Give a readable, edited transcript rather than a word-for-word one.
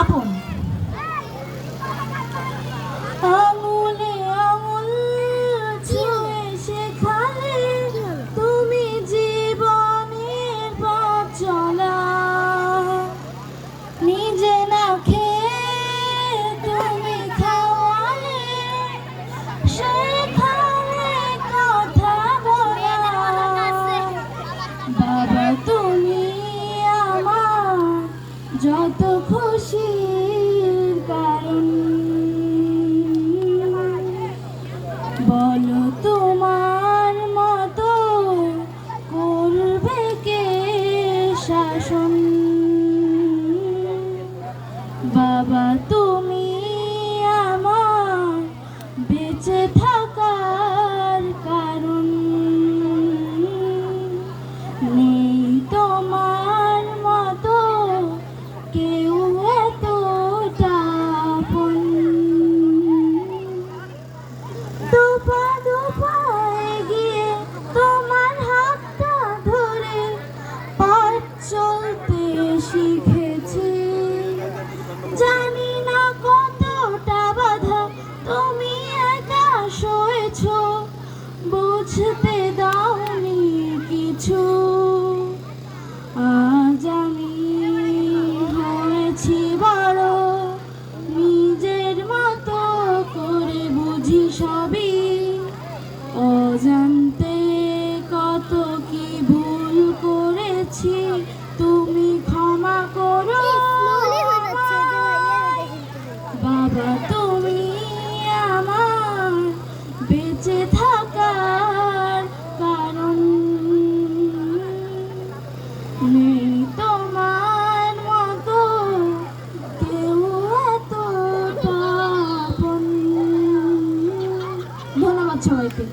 আপন। আঙুলে আঙুল ছুঁয়ে শেখালে তুমি জীবনের পথ চলা, নিজে না খেয়ে তুমি খাওয়ালে শেখালে কথা বলা। বাবা তুমি আমার যত খুশির কারণ, বলো তোমার মতো করবে কে শাসন। বাবা তুমি আমার বেঁচে থাকার কারণ, নেই তোমার মতো কেউ এতটা আপন। দুপা দুপা এগিয়ে তোমার হাতটা ধরে পথ চলতে শিখেছি, জানি না কতটা বাধা তুমি একা সয়েছ, বুঝতে দাওনি কিছু। আজ আমি হয়েছি বড়, নিজের মতো করে বুঝি সবই, অজান্তে কত কি ভুল করেছি, তুমি ক্ষমা করো। বাবা তুমি আমার বেঁচে থাকার কারণ, নেই তোমার মতো কেউ এতটা আপন। ধন্যবাদ সবাইকে।